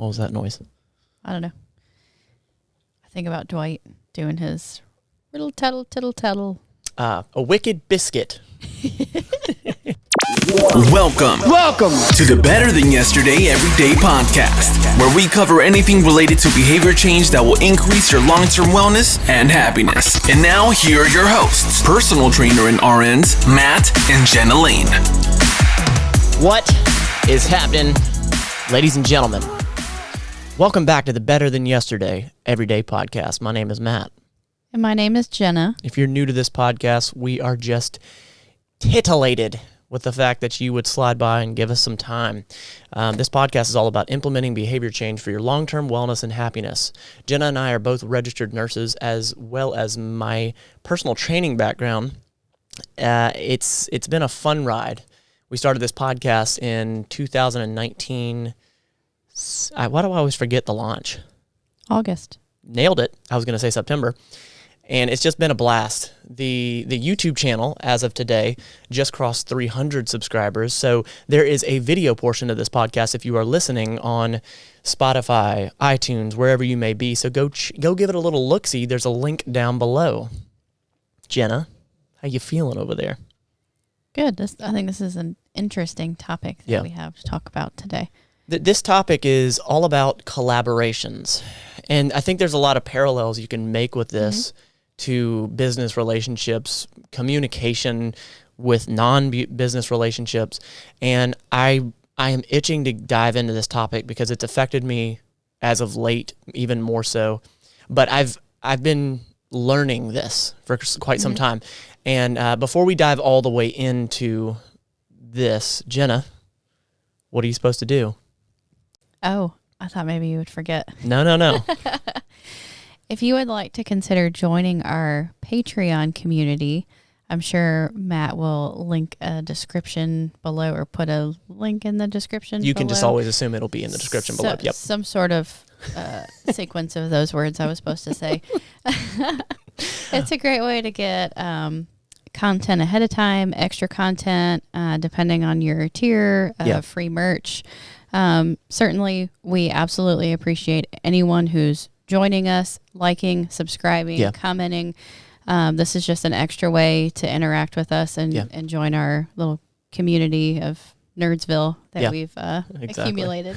What was that noise? I don't know. I think about Dwight doing his riddle tattle tittle tattle. A wicked biscuit. Welcome to the Better Than Yesterday Everyday Podcast, where we cover anything related to behavior change that will increase your long-term wellness and happiness. And now, here are your hosts, personal trainer and RNs, Matt and Jenna. What is happening, ladies and gentlemen? Welcome back to the Better Than Yesterday Everyday Podcast. My name is Matt. And my name is Jenna. If you're new to this podcast, we are just titillated with the fact that you would slide by and give us some time. This podcast is all about implementing behavior change for your long-term wellness and happiness. Jenna and I are both registered nurses, as well as my personal training background. It's been a fun ride. We started this podcast in 2019. Why do I always forget the launch? August. Nailed it. I was going to say September. And it's just been a blast. The YouTube channel, as of today, just crossed 300 subscribers. So there is a video portion of this podcast if you are listening on Spotify, iTunes, wherever you may be. So go give it a little look-see. There's a link down below. Jenna, how you feeling over there? Good. I think this is an interesting topic that we have to talk about today. This topic is all about collaborations. And I think there's a lot of parallels you can make with this to business relationships, communication with non-business relationships. And I am itching to dive into this topic because it's affected me as of late, even more so. But I've been learning this for quite some time. And before we dive all the way into this, Jenna, what are you supposed to do? Oh, I thought maybe you would forget. No. If you would like to consider joining our Patreon community, I'm sure Matt will link a description below or put a link in the description You below. can just always assume it'll be in the description below. Yep. Some sort of sequence of those words I was supposed to say. It's a great way to get content ahead of time, extra content, depending on your tier, free merch. Certainly, we absolutely appreciate anyone who's joining us, liking, subscribing, commenting. This is just an extra way to interact with us and join our little community of Nerdsville that we've accumulated.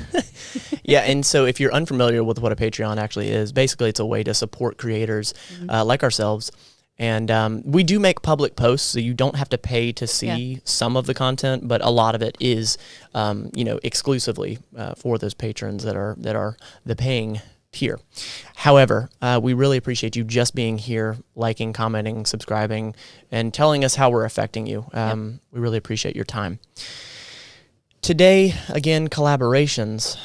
And so if you're unfamiliar with what a Patreon actually is, basically it's a way to support creators like ourselves. And we do make public posts, so you don't have to pay to see some of the content, but a lot of it is, exclusively for those patrons that are the paying tier. However, we really appreciate you just being here, liking, commenting, subscribing, and telling us how we're affecting you. We really appreciate your time. Today, again, collaborations.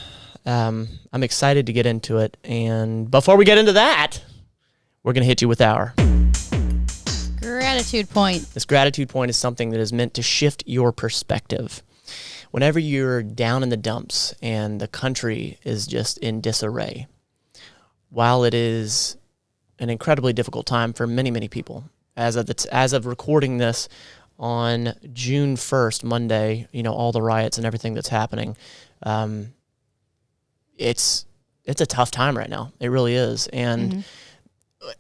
I'm excited to get into it. And before we get into that, we're going to hit you with our gratitude point. This gratitude point is something that is meant to shift your perspective. Whenever you're down in the dumps and the country is just in disarray, while it is an incredibly difficult time for many, many people, as of recording this on June 1st, Monday, all the riots and everything that's happening, it's a tough time right now. It really is. And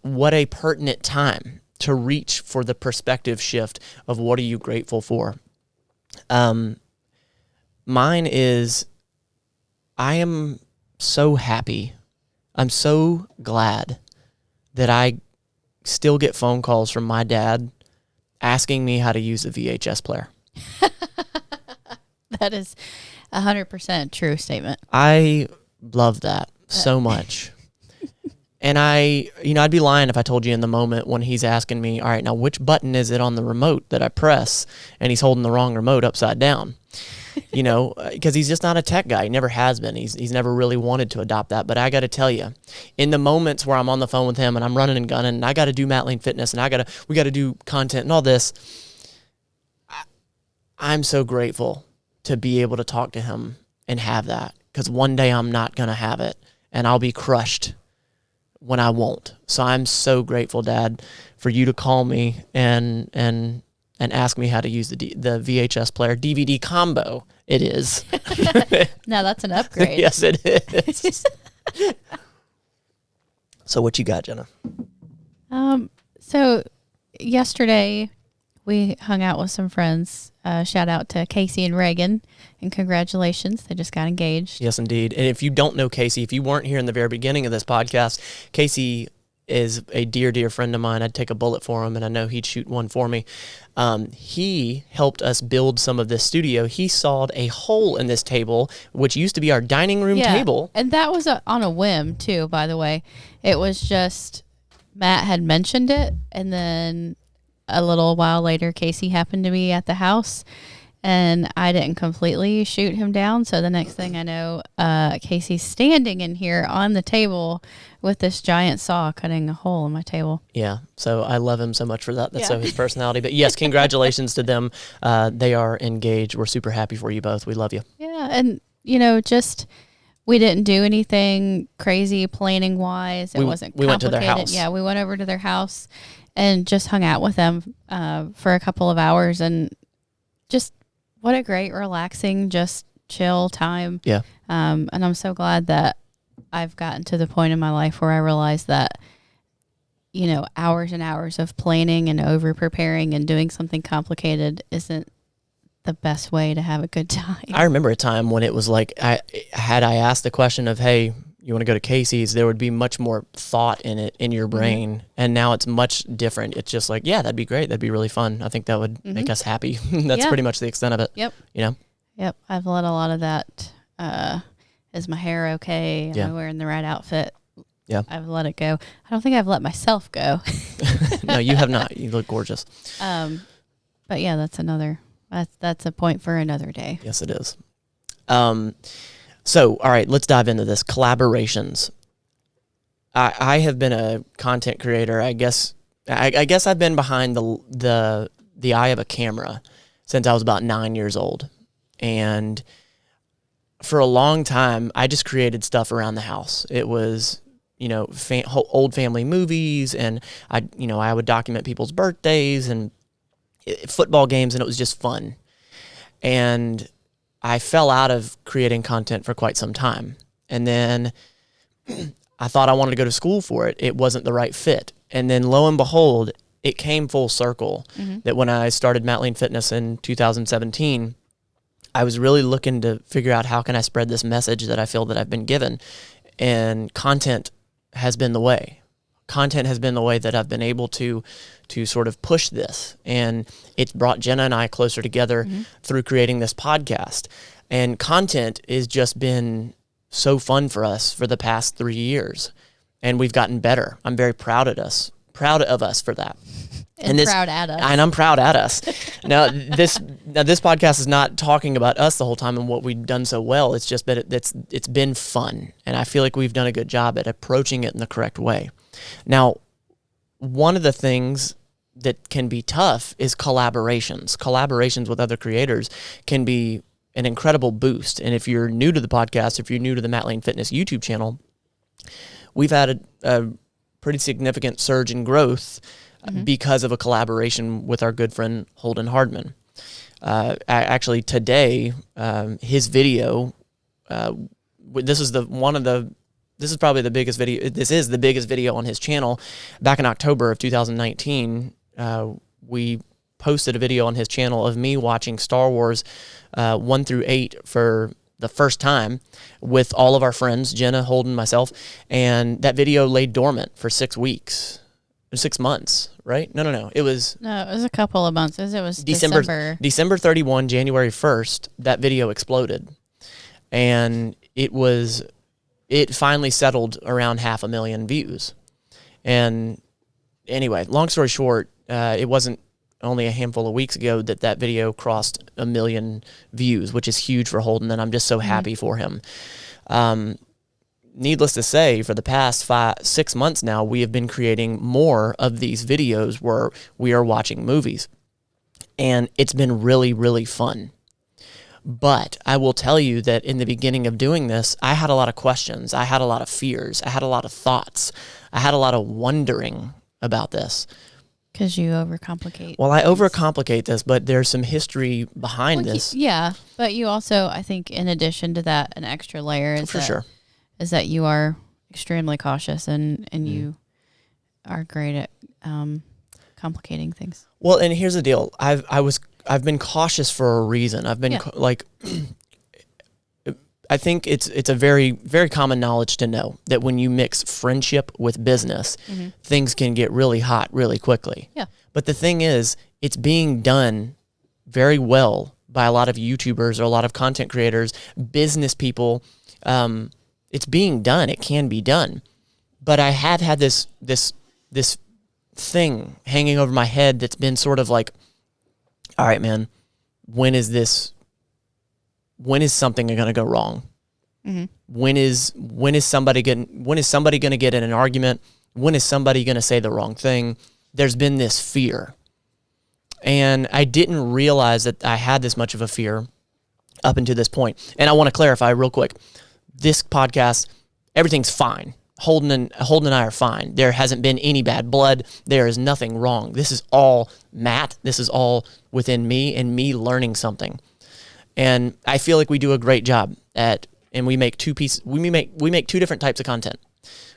what a pertinent time to reach for the perspective shift of what are you grateful for. Mine is, I am so happy. I'm so glad that I still get phone calls from my dad asking me how to use a VHS player. That is 100% true statement. I love that so much. And I'd be lying if I told you in the moment when he's asking me, all right, now which button is it on the remote that I press? And he's holding the wrong remote upside down, because he's just not a tech guy. He never has been. He's never really wanted to adopt that. But I got to tell you, in the moments where I'm on the phone with him and I'm running and gunning and I got to do Matt Lane Fitness and we got to do content and all this, I'm so grateful to be able to talk to him and have that, because one day I'm not going to have it and I'll be crushed when I won't. So I'm so grateful, Dad, for you to call me and and ask me how to use the VHS player DVD combo. It is. Now that's an upgrade. Yes, it is. So what you got, Jenna? So yesterday we hung out with some friends. Shout out to Casey and Reagan, and congratulations. They just got engaged. Yes, indeed. And if you don't know Casey, if you weren't here in the very beginning of this podcast, Casey is a dear, dear friend of mine. I'd take a bullet for him, and I know he'd shoot one for me. He helped us build some of this studio. He sawed a hole in this table, which used to be our dining room table. And that was on a whim, too, by the way. It was just Matt had mentioned it, and then a little while later, Casey happened to be at the house, and I didn't completely shoot him down. So the next thing I know, Casey's standing in here on the table with this giant saw cutting a hole in my table. Yeah, so I love him so much for that. That's so his personality. But yes, congratulations to them. They are engaged. We're super happy for you both. We love you. Yeah, and, just we didn't do anything crazy planning-wise. It wasn't complicated. We went to their house. Yeah, we went over to their house and just hung out with them for a couple of hours, and just what a great, relaxing, just chill time. Yeah. And I'm so glad that I've gotten to the point in my life where I realize that, hours and hours of planning and over preparing and doing something complicated isn't the best way to have a good time. I remember a time when it was like, I asked the question of, hey, you want to go to Casey's, there would be much more thought in it, in your brain. And now it's much different. It's just like, yeah, that'd be great. That'd be really fun. I think that would make us happy. That's pretty much the extent of it. Yep. Yep. I've let a lot of that, is my hair okay? Am I wearing the right outfit? Yeah. I've let it go. I don't think I've let myself go. No, you have not. You look gorgeous. But yeah, that's a point for another day. Yes, it is. So, all right, let's dive into this. Collaborations. I have been a content creator. I guess I've been behind the eye of a camera since I was about 9 years old. And for a long time, I just created stuff around the house. It was, old family movies, and I would document people's birthdays and football games, and it was just fun. And I fell out of creating content for quite some time. And then I thought I wanted to go to school for it. It wasn't the right fit. And then lo and behold, it came full circle that when I started Matt Lane Fitness in 2017, I was really looking to figure out how can I spread this message that I feel that I've been given. And content has been the way. Content has been the way that I've been able to sort of push this. And it's brought Jenna and I closer together through creating this podcast. And content has just been so fun for us for the past 3 years. And we've gotten better. I'm very proud of us for that. And proud at us. And I'm proud at us. Now this podcast is not talking about us the whole time and what we've done so well. It's just that it's been fun. And I feel like we've done a good job at approaching it in the correct way. Now, one of the things that can be tough is collaborations. Collaborations with other creators can be an incredible boost. And if you're new to the podcast, if you're new to the Matt Lane Fitness YouTube channel, we've had a pretty significant surge in growth because of a collaboration with our good friend Holden Hardman. Actually, today, his video, this is probably the biggest video. This is the biggest video on his channel. Back in October of 2019, we posted a video on his channel of me watching Star Wars 1 through 8 for the first time with all of our friends, Jenna, Holden, myself, and that video lay dormant for 6 weeks. 6 months, right? No. It was a couple of months. It was December 31, January 1st, that video exploded. And it finally settled around 500,000 views. And anyway, long story short, it wasn't only a handful of weeks ago that video crossed 1 million views, which is huge for Holden, and I'm just so happy for him. Needless to say, for the past 6 months now, we have been creating more of these videos where we are watching movies. And it's been really, really fun. But I will tell you that in the beginning of doing this, I had a lot of questions. I had a lot of fears. I had a lot of thoughts. I had a lot of wondering about this. Because you overcomplicate. Well, I overcomplicate this, but there's some history behind this. Yeah, but you also, I think, in addition to that, an extra layer is that you are extremely cautious and you are great at complicating things. Well, and here's the deal. I've been cautious for a reason. I've been I think it's a very, very common knowledge to know that when you mix friendship with business, things can get really hot really quickly. Yeah. But the thing is, it's being done very well by a lot of YouTubers or a lot of content creators, business people. It's being done. It can be done. But I have had this thing hanging over my head that's been sort of like, all right, man, when is something going to go wrong? Mm-hmm. When is somebody going to get in an argument? When is somebody going to say the wrong thing? There's been this fear. And I didn't realize that I had this much of a fear up until this point. And I want to clarify real quick. This podcast, everything's fine. Holden and I are fine. There hasn't been any bad blood. There is nothing wrong. This is all Matt. This is all within me and me learning something. And I feel like we do a great job and we make two different types of content.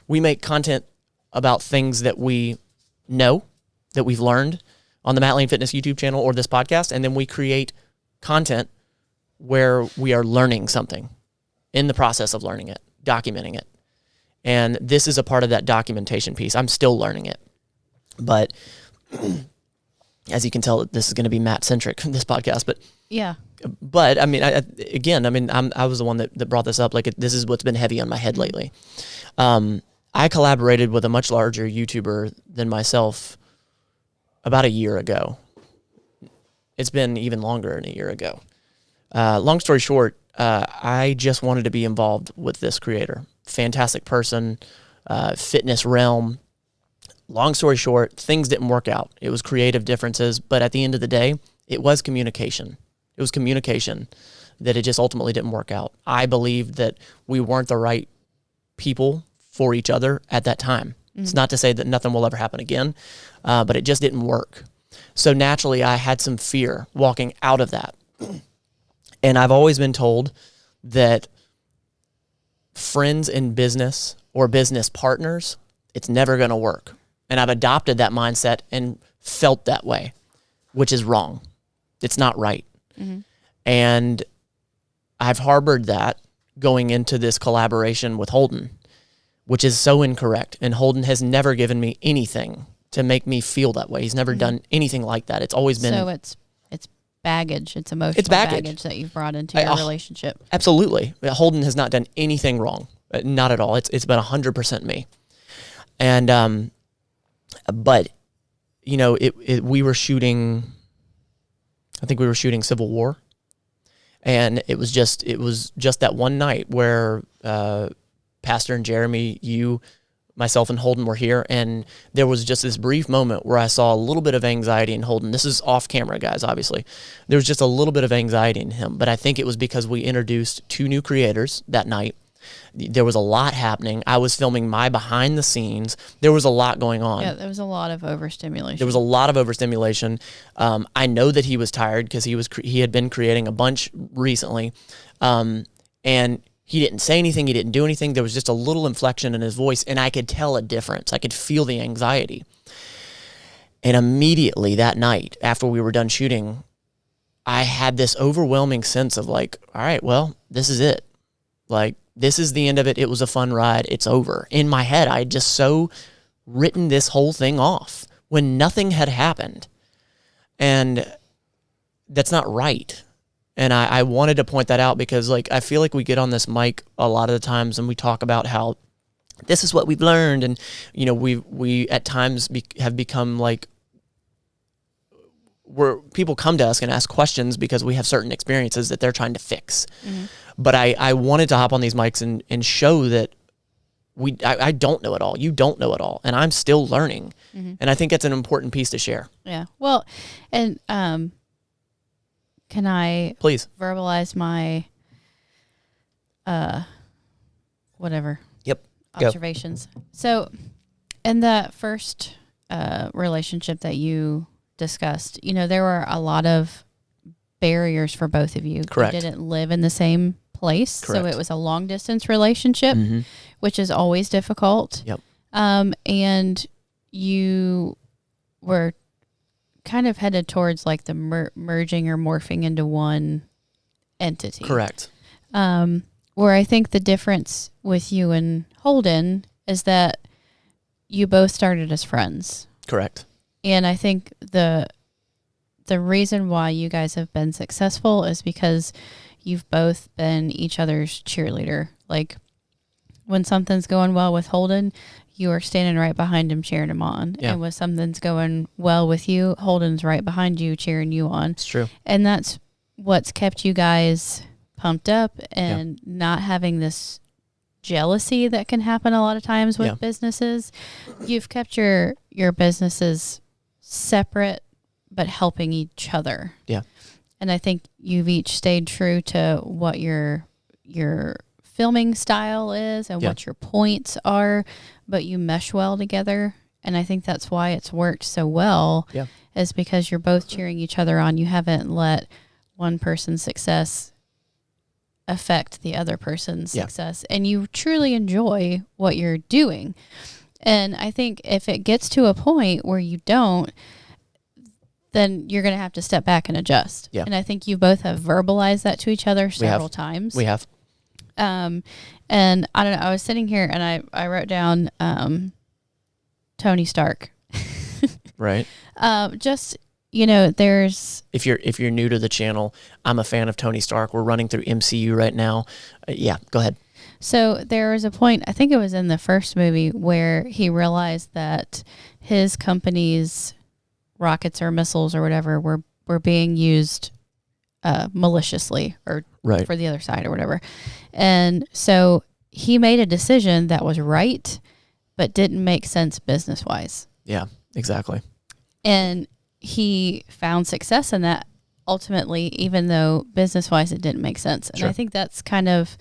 We make content about things that we know, that we've learned on the Matt Lane Fitness YouTube channel or this podcast, and then we create content where we are learning something in the process of learning it, documenting it. And this is a part of that documentation piece. I'm still learning it. But as you can tell, this is going to be Matt-centric, this podcast. But yeah. But I mean, I was the one that brought this up. Like, this is what's been heavy on my head lately. I collaborated with a much larger YouTuber than myself about a year ago. It's been even longer than a year ago. Long story short, I just wanted to be involved with this creator. Fantastic person, fitness realm. Long story short, things didn't work out. It was creative differences, but at the end of the day, it was communication. It was communication that it just ultimately didn't work out. I believed that we weren't the right people for each other at that time. Mm-hmm. It's not to say that nothing will ever happen again, but it just didn't work. So naturally, I had some fear walking out of that. And I've always been told that friends in business or business partners, it's never going to work. And I've adopted that mindset and felt that way, which is wrong. It's not right. Mm-hmm. And I've harbored that going into this collaboration with Holden, which is so incorrect. And Holden has never given me anything to make me feel that way. He's never done anything like that. It's always been... So it's baggage. It's emotional baggage that you've brought into your relationship. Absolutely. Holden has not done anything wrong. Not at all. It's been 100% me. And, but, you know, we were shooting, I think we were shooting Civil War. And it was just that one night where Pastor and Jeremy, myself and Holden were here, and there was just this brief moment where I saw a little bit of anxiety in Holden. This is off camera, guys, obviously. There was just a little bit of anxiety in him, but I think it was because we introduced 2 new creators that night. There was a lot happening. I was filming my behind the scenes. There was a lot going on. Yeah, there was a lot of overstimulation. I know that he was tired because he had been creating a bunch recently, and he didn't say anything. He didn't do anything. There was just a little inflection in his voice, and I could tell a difference. I could feel the anxiety. And immediately that night, after we were done shooting, I had this overwhelming sense of like, all right, well, this is it. Like, this is the end of it. It was a fun ride. It's over. In my head, I had just so written this whole thing off when nothing had happened. And that's not right. And I wanted to point that out because, like, I feel like we get on this mic a lot of the times and we talk about how this is what we've learned. And, you know, we at times have become like, where people come to us and ask questions because we have certain experiences that they're trying to fix. Mm-hmm. But I wanted to hop on these mics and show that I don't know it all. You don't know it all. And I'm still learning. Mm-hmm. And I think that's an important piece to share. Yeah. Well, and can I please verbalize my Yep. observations? Go. So in the first relationship that you discussed, there were a lot of barriers for both of you. Correct. You didn't live in the same place. Correct. So it was a long distance relationship, which is always difficult. Yep. And you were kind of headed towards like the merging or morphing into one entity. Correct. Where I think the difference with you and Holden is that you both started as friends. Correct. And I think the reason why you guys have been successful is because you've both been each other's cheerleader. Like when something's going well with Holden, you are standing right behind him, cheering him on. Yeah. And when something's going well with you, Holden's right behind you, cheering you on. It's true. And that's what's kept you guys pumped up and not having this jealousy that can happen a lot of times with businesses. You've kept your businesses separate, but helping each other. Yeah. And I think you've each stayed true to what your filming style is and what your points are, but you mesh well together. And I think that's why it's worked so well, is because you're both cheering each other on. You haven't let one person's success affect the other person's success. And you truly enjoy what you're doing. And I think if it gets to a point where you don't, then you're going to have to step back and adjust. Yeah. And I think you both have verbalized that to each other several times. We have. And I don't know, I was sitting here and I wrote down Tony Stark. Right. Just, there's... If you're new to the channel, I'm a fan of Tony Stark. We're running through MCU right now. Go ahead. So there was a point, I think it was in the first movie, where he realized that his company's rockets or missiles or whatever were being used maliciously or for the other side or whatever. And so he made a decision that was right, but didn't make sense business-wise. Yeah, exactly. And he found success in that ultimately, even though business-wise it didn't make sense. And I think that's kind of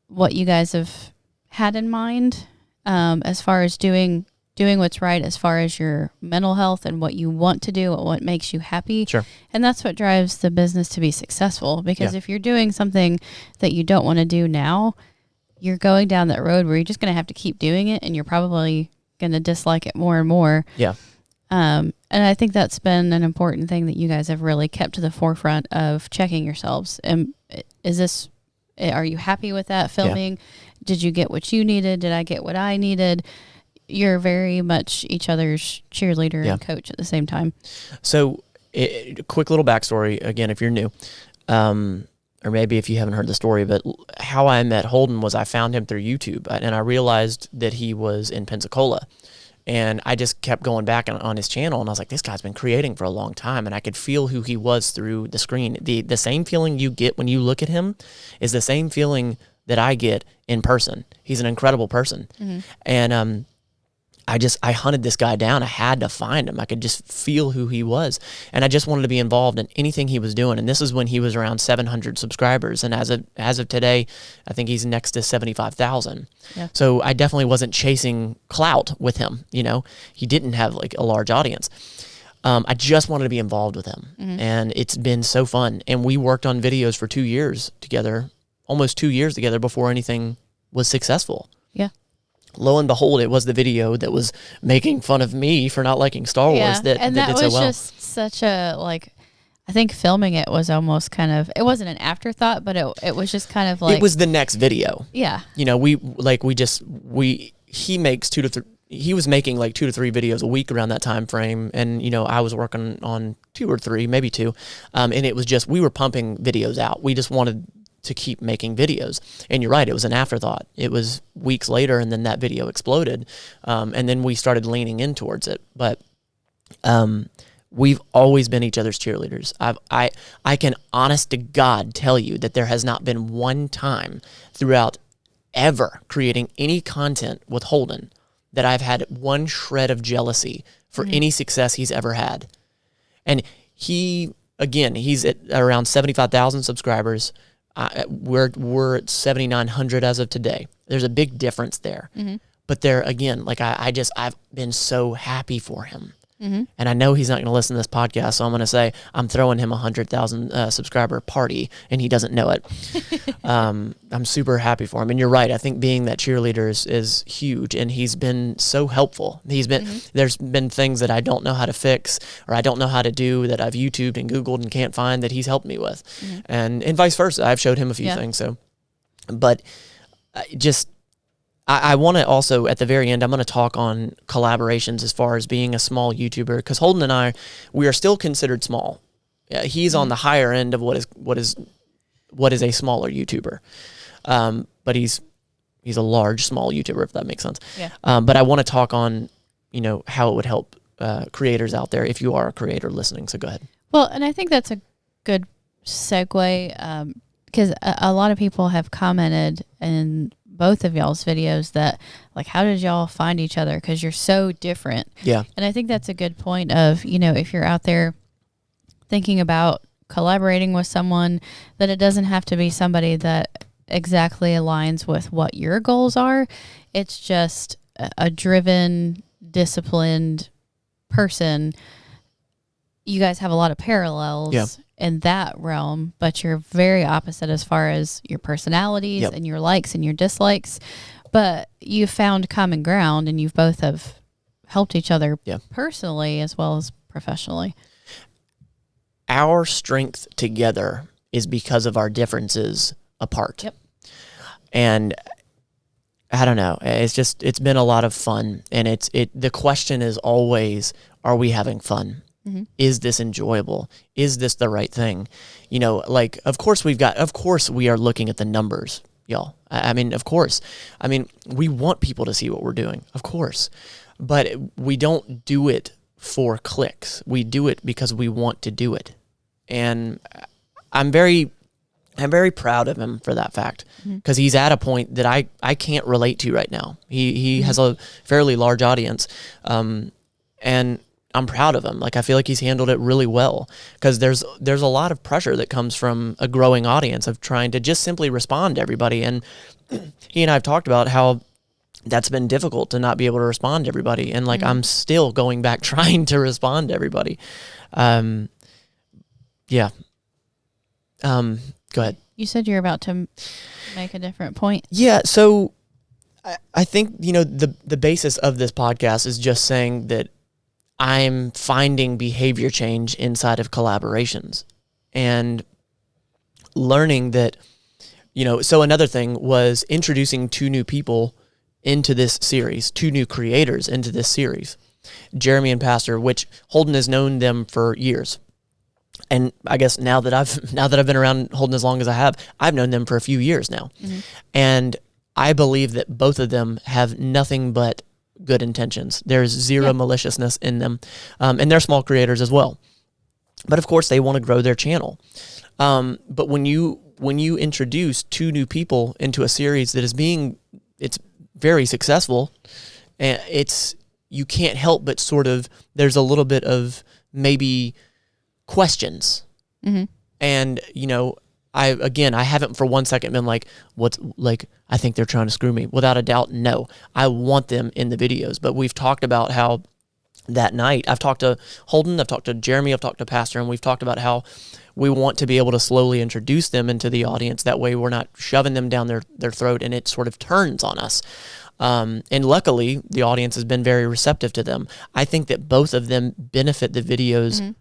what you guys have had in mind as far as doing what's right, as far as your mental health and what you want to do, what makes you happy. Sure. And that's what drives the business to be successful. Because if you're doing something that you don't want to do now, you're going down that road where you're just going to have to keep doing it, and you're probably going to dislike it more and more. Yeah. And I think that's been an important thing that you guys have really kept to the forefront of checking yourselves. And are you happy with that filming? Yeah. Did you get what you needed? Did I get what I needed? You're very much each other's cheerleader and coach at the same time. So, quick little backstory, again, if you're new, or maybe if you haven't heard the story, but how I met Holden was I found him through YouTube, and I realized that he was in Pensacola. And I just kept going back on his channel, and I was like, this guy's been creating for a long time, and I could feel who he was through the screen. The same feeling you get when you look at him is the same feeling that I get in person. He's an incredible person. Mm-hmm. And I hunted this guy down. I had to find him. I could just feel who he was. And I just wanted to be involved in anything he was doing. And this is when he was around 700 subscribers. And as of today, I think he's next to 75,000. Yeah. So I definitely wasn't chasing clout with him. He didn't have like a large audience. I just wanted to be involved with him. Mm-hmm. And it's been so fun. And we worked on videos for 2 years together, almost 2 years together before anything was successful. Yeah. Lo and behold, it was the video that was making fun of me for not liking Star Wars that did so well. And that was just such a, I think filming it was almost kind of, it wasn't an afterthought, but it was just kind of like. It was the next video. Yeah. He makes he was making like 2 to 3 videos a week around that time frame. And, I was working on 2 or 3, maybe 2. And it was just, we were pumping videos out. We just wanted to keep making videos. And you're right, it was an afterthought. It was weeks later, and then that video exploded. And then we started leaning in towards it. But we've always been each other's cheerleaders. I can honest to God tell you that there has not been one time throughout ever creating any content with Holden that I've had one shred of jealousy for any success he's ever had. And he's at around 75,000 subscribers. We're at 7,900 as of today. There's a big difference there. Mm-hmm. But there again, like I've been so happy for him. Mm-hmm. And I know he's not going to listen to this podcast, so I'm going to say I'm throwing him 100,000 subscriber party, and he doesn't know it. I'm super happy for him. And you're right. I think being that cheerleader is huge, and he's been so helpful. There's been things that I don't know how to fix or I don't know how to do that I've YouTubed and Googled and can't find that he's helped me with. And vice versa. I've showed him a few things. So, but I want to also, at the very end, I'm going to talk on collaborations as far as being a small YouTuber, because Holden and I, we are still considered small. He's on the higher end of what is a smaller YouTuber, but he's a large, small YouTuber, if that makes sense. Yeah. But I want to talk on, how it would help creators out there if you are a creator listening. So go ahead. Well, and I think that's a good segue, because a lot of people have commented in both of y'all's videos that, like, how did y'all find each other? Because you're so different. Yeah. And I think that's a good point of, if you're out there thinking about collaborating with someone, that it doesn't have to be somebody that exactly aligns with what your goals are. It's just a driven, disciplined person. You guys have a lot of parallels in that realm, but you're very opposite as far as your personalities and your likes and your dislikes. But you found common ground, and you've both have helped each other personally as well as professionally. Our strength together is because of our differences apart. Yep. And I don't know. It's been a lot of fun, and the question is always, are we having fun? Mm-hmm. Is this enjoyable? Is this the right thing? Of course we are looking at the numbers, y'all. I mean, of course. I mean, we want people to see what we're doing, of course. But we don't do it for clicks. We do it because we want to do it. And I'm very proud of him for that fact, because he's at a point that I can't relate to right now. He has a fairly large audience, and I'm proud of him. Like, I feel like he's handled it really well, because there's a lot of pressure that comes from a growing audience of trying to just simply respond to everybody. And he and I have talked about how that's been difficult to not be able to respond to everybody. And I'm still going back trying to respond to everybody. Go ahead. You said you're about to make a different point. Yeah. So I think, the basis of this podcast is just saying that I'm finding behavior change inside of collaborations, and learning that, so another thing was introducing 2 new people into this series, 2 new creators into this series, Jeremy and Pastor, which Holden has known them for years. And I guess now that I've been around Holden as long as I have, I've known them for a few years now. Mm-hmm. And I believe that both of them have nothing but good intentions. There's zero maliciousness in them. And they're small creators as well. But of course they want to grow their channel. But when you introduce 2 new people into a series that it's very successful, and you can't help but sort of, there's a little bit of maybe questions. Mm-hmm. And, I haven't for one second been like, I think they're trying to screw me. Without a doubt, no. I want them in the videos. But we've talked about how that night, I've talked to Holden, I've talked to Jeremy, I've talked to Pastor, and we've talked about how we want to be able to slowly introduce them into the audience. That way we're not shoving them down their throat and it sort of turns on us. And luckily, the audience has been very receptive to them. I think that both of them benefit the videos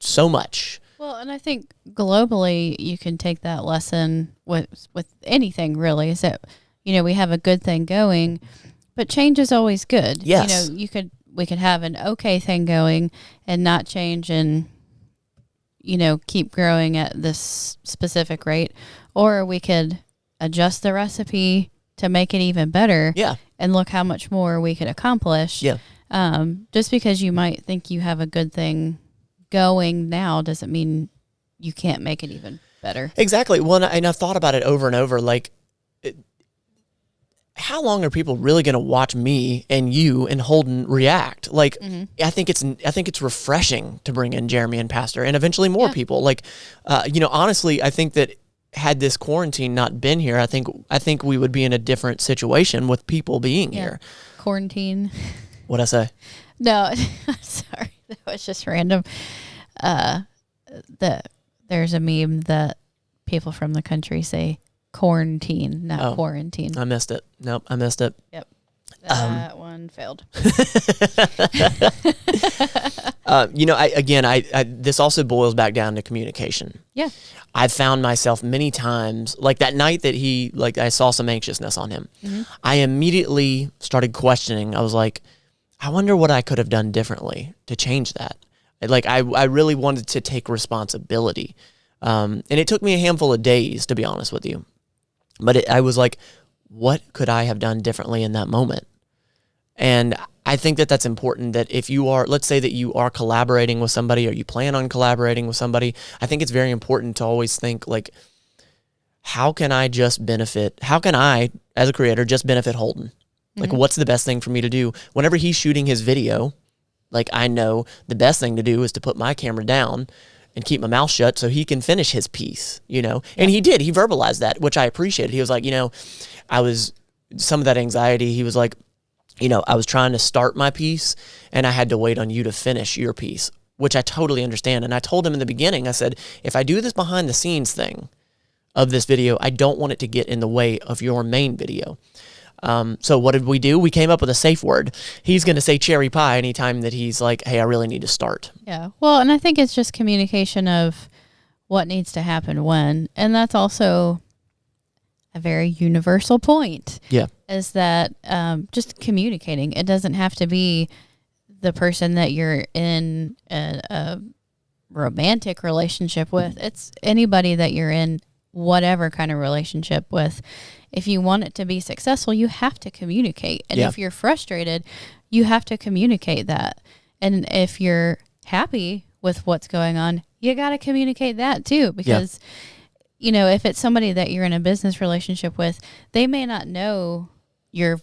so much. Well, and I think globally you can take that lesson with anything really, is that, we have a good thing going, but change is always good. Yes. We could have an okay thing going and not change and, keep growing at this specific rate, or we could adjust the recipe to make it even better. Yeah. And look how much more we could accomplish. Yeah. Just because you might think you have a good thing going now doesn't mean you can't make it even better. Exactly. Well, and I've thought about it over and over. Like, how long are people really going to watch me and you and Holden react? Like, I think it's refreshing to bring in Jeremy and Pastor, and eventually more people. Like, honestly, I think that had this quarantine not been here, I think we would be in a different situation with people being here. Quarantine. What'd I say? No, sorry. That was just random. There's a meme that people from the country say quarantine, not quarantine. I missed it. Nope, I missed it. Yep. That one failed. This also boils back down to communication. Yeah. I've found myself many times, like that night that I saw some anxiousness on him. Mm-hmm. I immediately started questioning. I was like, I wonder what I could have done differently to change that. Like, I really wanted to take responsibility. And it took me a handful of days, to be honest with you. But I was like, what could I have done differently in that moment? And I think that that's important, that if you are, let's say that you are collaborating with somebody or you plan on collaborating with somebody, I think it's very important to always think, like, how can I, as a creator, just benefit Holden? Like, what's the best thing for me to do? Whenever he's shooting his video, like, I know the best thing to do is to put my camera down and keep my mouth shut so he can finish his piece, you know? And he did. He verbalized that, which I appreciated. He was like, some of that anxiety, he was like, I was trying to start my piece and I had to wait on you to finish your piece, which I totally understand. And I told him in the beginning, I said, if I do this behind the scenes thing of this video, I don't want it to get in the way of your main video. So what did we do? We came up with a safe word. He's going to say cherry pie anytime that he's like, hey, I really need to start. Yeah. Well, and I think it's just communication of what needs to happen when. And that's also a very universal point. Yeah. Is that just communicating. It doesn't have to be the person that you're in a romantic relationship with. It's anybody that you're in whatever kind of relationship with. If you want it to be successful, you have to communicate. And if you're frustrated, you have to communicate that. And if you're happy with what's going on, you got to communicate that too. Because, if it's somebody that you're in a business relationship with, they may not know your,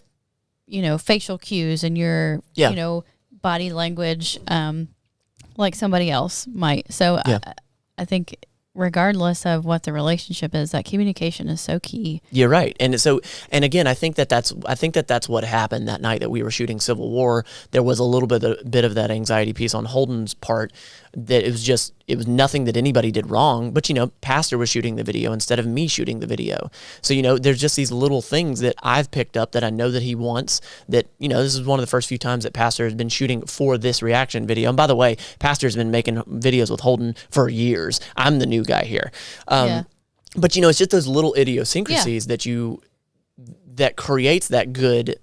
facial cues and your, body language like somebody else might. So I think regardless of what the relationship is, that communication is so key. You're right. And again, I think that's what happened that night that we were shooting Civil War. There was a little bit of that anxiety piece on Holden's part, that it was nothing that anybody did wrong, but Pastor was shooting the video instead of me shooting the video. So, there's just these little things that I've picked up that I know that he wants, that, this is one of the first few times that Pastor has been shooting for this reaction video. And by the way, Pastor's been making videos with Holden for years. I'm the new guy here. But it's just those little idiosyncrasies that creates that good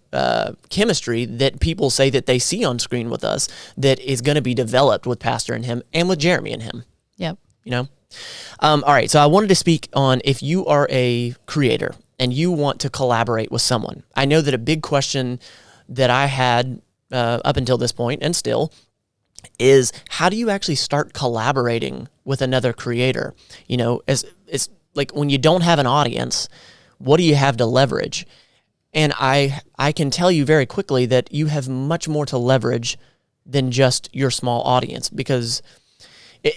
chemistry that people say that they see on screen with us, that is going to be developed with Pastor and him and with Jeremy and him. Yep. All right. So I wanted to speak on, if you are a creator and you want to collaborate with someone. I know that a big question that I had up until this point, and still, is how do you actually start collaborating with another creator? As it's like, when you don't have an audience, what do you have to leverage? And I can tell you very quickly that you have much more to leverage than just your small audience, because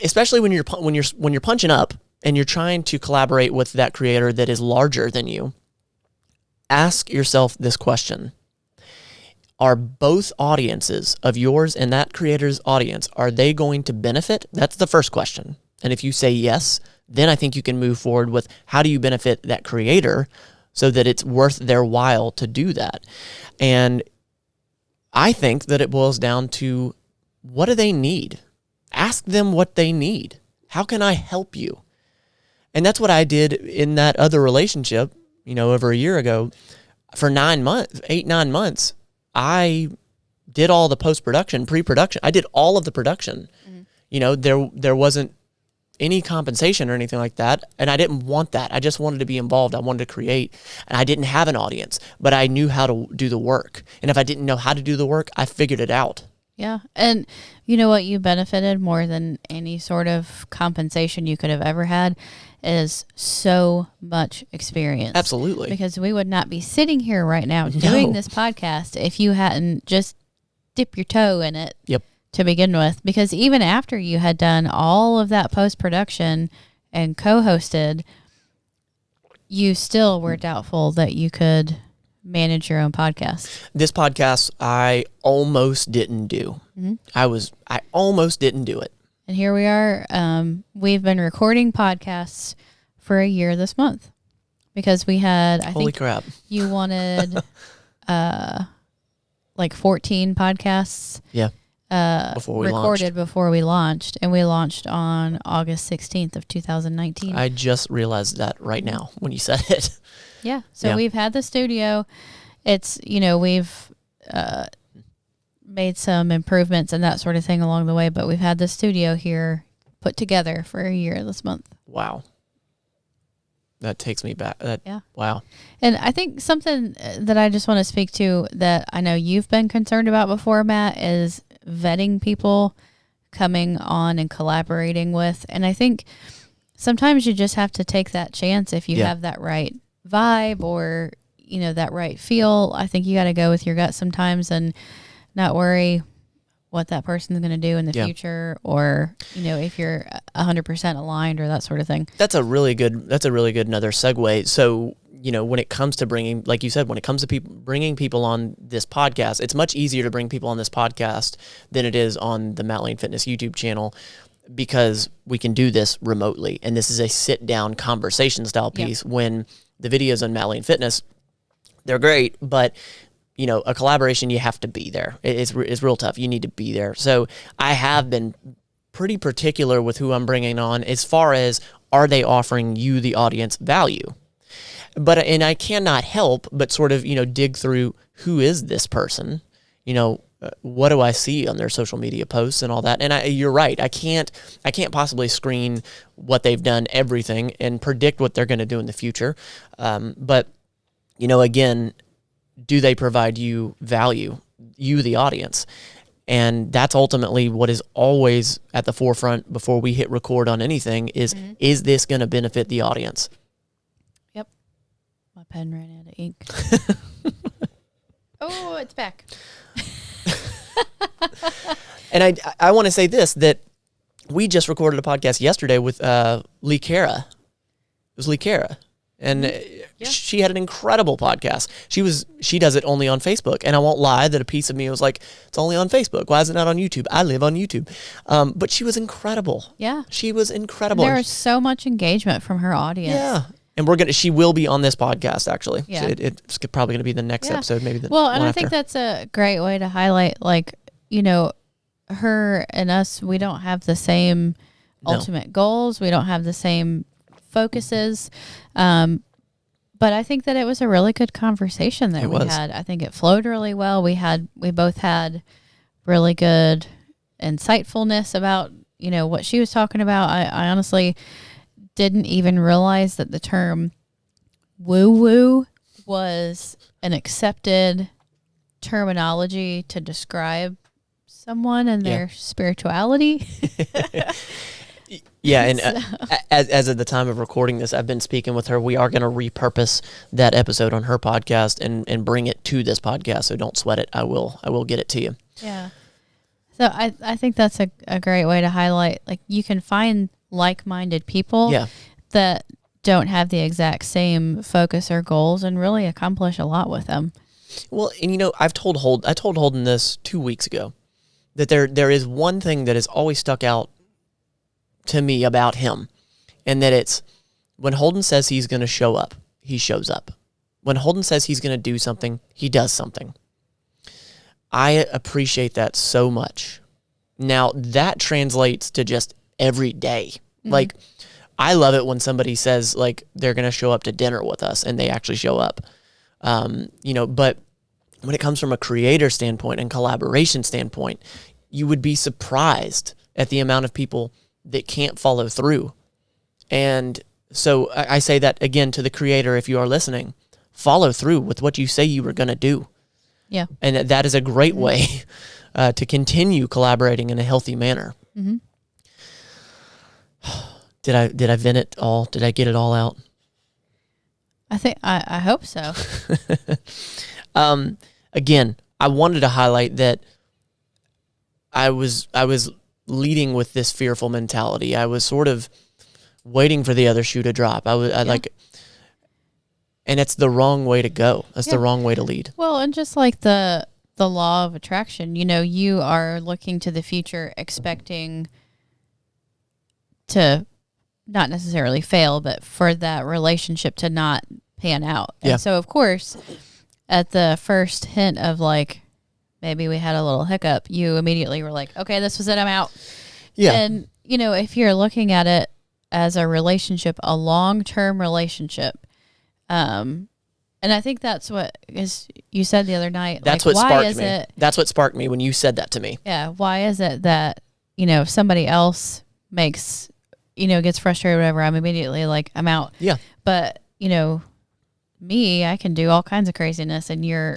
especially when you're punching up and you're trying to collaborate with that creator that is larger than you, ask yourself this question. Are both audiences of yours and that creator's audience, are they going to benefit? That's the first question. And if you say yes, then I think you can move forward with, how do you benefit that creator so that it's worth their while to do that? And I think that it boils down to, what do they need? Ask them what they need. How can I help you? And that's what I did in that other relationship, over a year ago. For 9 months, I did all the post-production, pre-production. I did all of the production. Mm-hmm. There wasn't any compensation or anything like that, and I didn't want that. I just wanted to be involved. I wanted to create, and I didn't have an audience, but I knew how to do the work. And if I didn't know how to do the work, I figured it out. Yeah, and you know what you benefited more than any sort of compensation you could have ever had is so much experience. Absolutely. Because we would not be sitting here right now doing this podcast if you hadn't just dipped your toe in it. Yep. To begin with, because even after you had done all of that post-production and co-hosted, you still were doubtful that you could manage your own podcast. This podcast, I almost didn't do. I almost didn't do it. And here we are. We've been recording podcasts for a year this month because we had, Holy crap. You wanted like 14 podcasts. Yeah. Before we recorded before we launched, and we launched on August 16th of 2019. I just realized that right now when you said it. Yeah. So we've had the studio. It's, we've made some improvements and that sort of thing along the way, but we've had the studio here put together for a year this month. Wow. That takes me back. Yeah. Wow. And I think something that I just want to speak to that I know you've been concerned about before, Matt, is vetting people coming on and collaborating with. And I think sometimes you just have to take that chance if you have that right vibe or, that right feel. I think you got to go with your gut sometimes and not worry what that person's going to do in the future, or, if you're 100% aligned or that sort of thing. That's a really good another segue. So, when it comes to bringing, like you said, when it comes to bringing people on this podcast, it's much easier to bring people on this podcast than it is on the Matt Lane Fitness YouTube channel, because we can do this remotely. And this is a sit down conversation style piece. When the videos on Matt Lane Fitness, they're great, but a collaboration, you have to be there. It's real tough. You need to be there. So I have been pretty particular with who I'm bringing on as far as, are they offering you, the audience, value? And I cannot help but sort of, dig through, who is this person? What do I see on their social media posts and all that? And you're right. I can't possibly screen what they've done, everything, and predict what they're going to do in the future. But, again, do they provide you value, you, the audience? And that's ultimately what is always at the forefront before we hit record on anything is this going to benefit the audience? Yep. My pen ran out of ink. Oh, it's back. And I want to say this, that we just recorded a podcast yesterday with Lee Cara. It was Lee Cara. And she had an incredible podcast. She does it only on Facebook. And I won't lie that a piece of me was like, it's only on Facebook. Why is it not on YouTube? I live on YouTube. But she was incredible. Yeah. She was incredible. There was so much engagement from her audience. Yeah. And she will be on this podcast, actually. Yeah. So it's probably going to be the next episode, maybe the Well, one and I after. think that's a great way to highlight, her and us, we don't have the same ultimate goals. We don't have the same focuses. But I think that it was a really good conversation that we had. I think it flowed really well. We both had really good insightfulness about, what she was talking about. I honestly didn't even realize that the term woo-woo was an accepted terminology to describe someone and their spirituality. Yeah, and as of the time of recording this, I've been speaking with her. We are going to repurpose that episode on her podcast and bring it to this podcast, so don't sweat it. I will get it to you. Yeah. So I think that's a great way to highlight, you can find like-minded people that don't have the exact same focus or goals and really accomplish a lot with them. Well, and I told Holden this 2 weeks ago, that there is one thing that has always stuck out to me about him, and that it's when Holden says he's going to show up, he shows up. When Holden says he's going to do something, he does something. I appreciate that so much. Now, that translates to just every day. Mm-hmm. I love it when somebody says, they're going to show up to dinner with us, and they actually show up. But when it comes from a creator standpoint and collaboration standpoint, you would be surprised at the amount of people that can't follow through. And so I say that again to the creator, if you are listening, follow through with what you say you were going to do. Yeah. And that is a great way to continue collaborating in a healthy manner. Mm-hmm. Did I vent it all? Did I get it all out? I think I hope so. Again, I wanted to highlight that I was leading with this fearful mentality. I was sort of waiting for the other shoe to drop. And it's the wrong way to go. That's the wrong way to lead. Well, and just like the law of attraction, you are looking to the future expecting to not necessarily fail, but for that relationship to not pan out. And so, of course, at the first hint of like, maybe we had a little hiccup, you immediately were like, okay, this was it, I'm out. Yeah. And, if you're looking at it as a relationship, a long-term relationship, and I think that's what, as you said the other night, that's like, what why sparked is me. it, That's what sparked me when you said that to me. yeah, why is it that, if somebody else makes, gets frustrated or whatever, I'm immediately like, I'm out. Yeah. But, me, I can do all kinds of craziness, and you're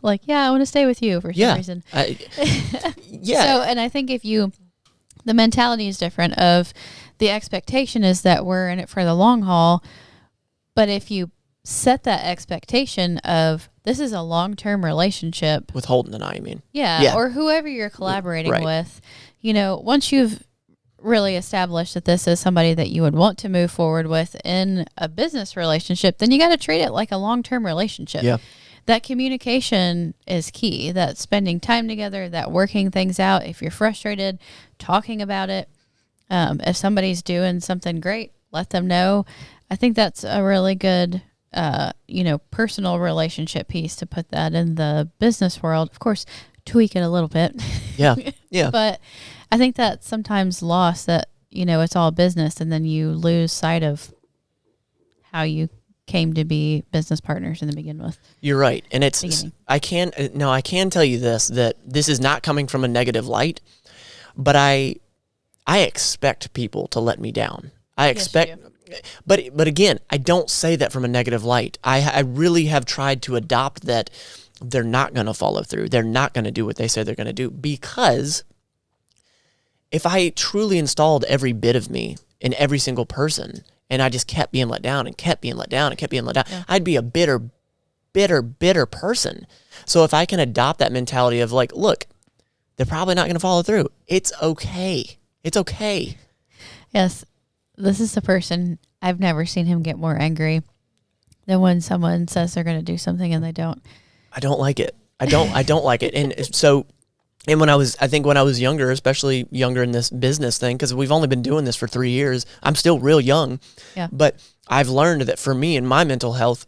like, yeah, I want to stay with you for some reason. Yeah. So, and I think the mentality is different. Of the expectation is that we're in it for the long haul, but if you set that expectation of this is a long-term relationship with Holden and I mean, or whoever you're collaborating with, once you've really established that this is somebody that you would want to move forward with in a business relationship, then you got to treat it like a long-term relationship. Yeah. That communication is key, that spending time together, that working things out. If you're frustrated, talking about it. If somebody's doing something great, let them know. I think that's a really good, personal relationship piece to put that in the business world. Of course, tweak it a little bit. Yeah. Yeah. But I think that's sometimes lost, that, it's all business, and then you lose sight of how you came to be business partners in the begin with. You're right. And I can tell you that this is not coming from a negative light, but I expect people to let me down. I expect, but again, I don't say that from a negative light. I really have tried to adopt that they're not going to follow through. They're not going to do what they say they're going to do, because if I truly installed every bit of me in every single person, and I just kept being let down and kept being let down and kept being let down, I'd be a bitter person. So if I can adopt that mentality of like, look, they're probably not going to follow through. It's okay. It's okay. Yes. This is the person, I've never seen him get more angry than when someone says they're going to do something and they don't. I don't like it. I don't like it. And so, and when I was younger, especially younger in this business thing, because we've only been doing this for 3 years, I'm still real young. Yeah. But I've learned that for me and my mental health,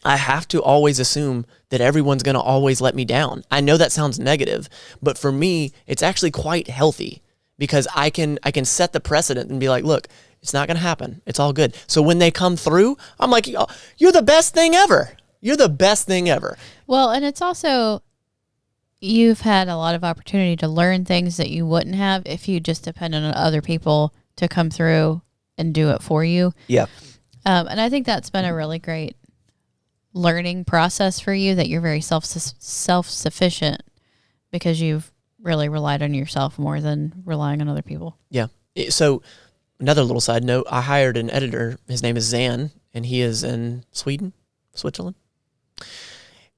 I have to always assume that everyone's going to always let me down. I know that sounds negative, but for me, it's actually quite healthy, because I can set the precedent and be like, look, it's not going to happen. It's all good. So when they come through, I'm like, you're the best thing ever. You're the best thing ever. Well, and it's also, you've had a lot of opportunity to learn things that you wouldn't have if you just depended on other people to come through and do it for you. Yeah. And I think that's been a really great learning process for you, that you're very self-sufficient, because you've really relied on yourself more than relying on other people. Yeah. So another little side note, I hired an editor. His name is Zan, and he is in Switzerland.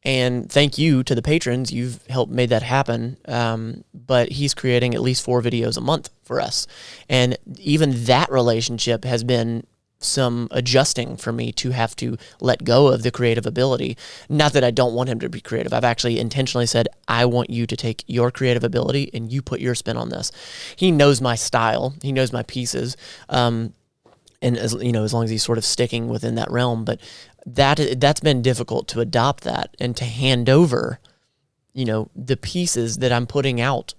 And thank you to the patrons. You've helped made that happen. But he's creating at least 4 videos a month for us. And even that relationship has been some adjusting for me to have to let go of the creative ability. Not that I don't want him to be creative. I've actually intentionally said, I want you to take your creative ability and you put your spin on this. He knows my style. He knows my pieces. And as long as he's sort of sticking within that realm, but that's been difficult to adopt that and to hand over, the pieces that I'm putting out,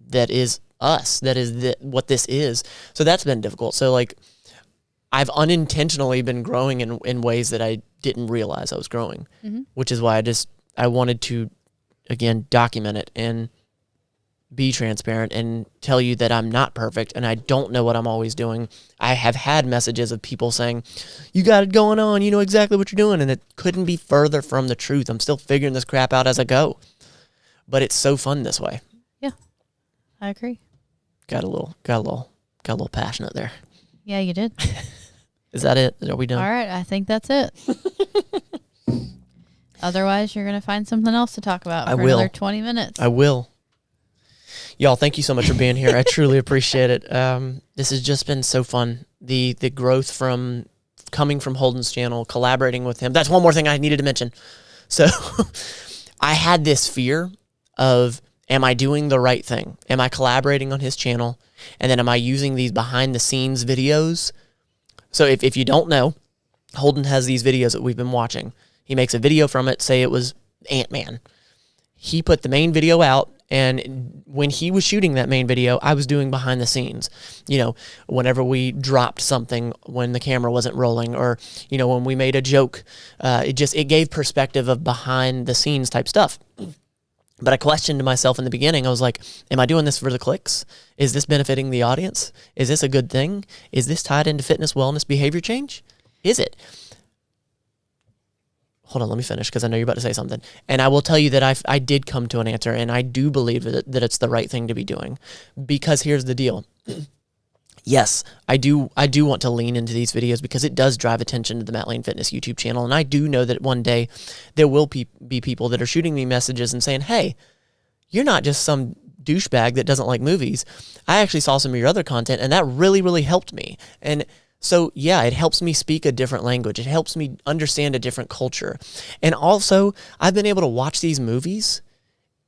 that is us, that is what this is. So that's been difficult. So like, I've unintentionally been growing in ways that I didn't realize I was growing, which is why I wanted to, again, document it and be transparent and tell you that I'm not perfect and I don't know what I'm always doing. I have had messages of people saying, you got it going on, you know exactly what you're doing, and it couldn't be further from the truth. I'm still figuring this crap out as I go, but it's so fun this way. Yeah, I agree. Got a little passionate there. Yeah, you did. Is that it? Are we done? All right, I think that's it. Otherwise, you're going to find something else to talk about for another 20 minutes. I will. Y'all, thank you so much for being here. I truly appreciate it. This has just been so fun. The growth from coming from Holden's channel, collaborating with him. That's one more thing I needed to mention. So I had this fear of, am I doing the right thing? Am I collaborating on his channel? And then am I using these behind the scenes videos? So if you don't know, Holden has these videos that we've been watching. He makes a video from it, say it was Ant-Man. He put the main video out, and when he was shooting that main video, I was doing behind the scenes. Whenever we dropped something when the camera wasn't rolling, or, when we made a joke, it gave perspective of behind the scenes type stuff. But I questioned myself in the beginning. I was like, am I doing this for the clicks? Is this benefiting the audience? Is this a good thing? Is this tied into fitness, wellness, behavior change? Is it? Hold on, let me finish because I know you're about to say something. And I will tell you that I did come to an answer, and I do believe that it's the right thing to be doing. Because here's the deal. Yes, I do want to lean into these videos because it does drive attention to the Matt Lane Fitness YouTube channel. And I do know that one day there will be people that are shooting me messages and saying, hey, you're not just some douchebag that doesn't like movies. I actually saw some of your other content, and that really, really helped me. And so, yeah, it helps me speak a different language. It helps me understand a different culture. And also, I've been able to watch these movies,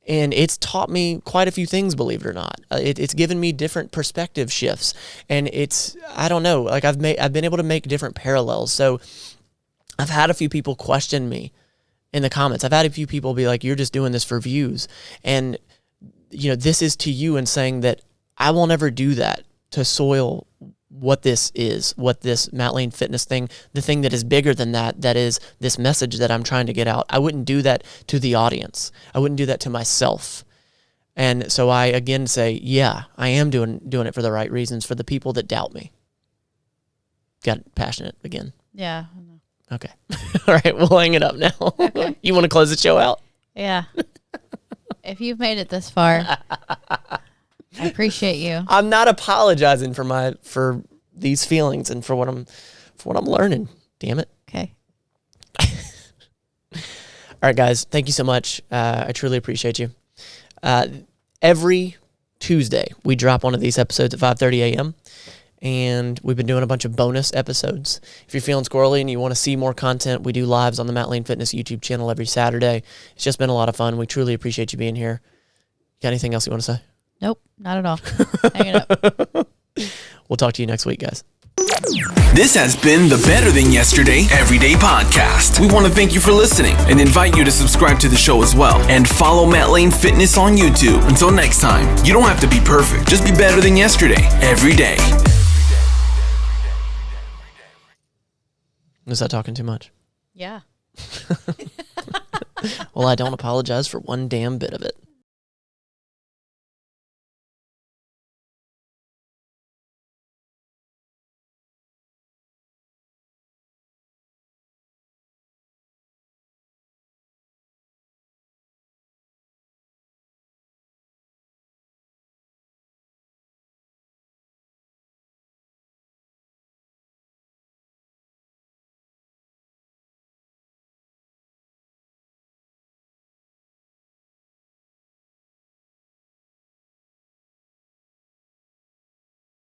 and it's taught me quite a few things, believe it or not. It's given me different perspective shifts. And I don't know, like I've been able to make different parallels. So I've had a few people question me in the comments. I've had a few people be like, you're just doing this for views. And, this is to you, and saying that I will never do that to soil what this is, what this Matt Lane Fitness thing, the thing that is bigger than that is this message that I'm trying to get out. I wouldn't do that to the audience. I wouldn't do that to myself. And so I again say, yeah, I am doing it for the right reasons, for the people that doubt me. Got passionate again. Yeah. Okay. All right, we'll hang it up now. Okay. You want to close the show out? Yeah. If you've made it this far, I appreciate you. I'm not apologizing for these feelings and for what I'm learning. Damn it. Okay. All right, guys. Thank you so much. I truly appreciate you. Every Tuesday we drop one of these episodes at 5:30 a.m. and we've been doing a bunch of bonus episodes. If you're feeling squirrely and you want to see more content, we do lives on the Matt Lane Fitness YouTube channel every Saturday. It's just been a lot of fun. We truly appreciate you being here. Got anything else you want to say? Nope, not at all. Hang it up. We'll talk to you next week, guys. This has been the Better Than Yesterday Everyday Podcast. We want to thank you for listening and invite you to subscribe to the show as well. And follow Matt Lane Fitness on YouTube. Until next time, you don't have to be perfect. Just be better than yesterday, every day. Was that talking too much? Yeah. Well, I don't apologize for one damn bit of it.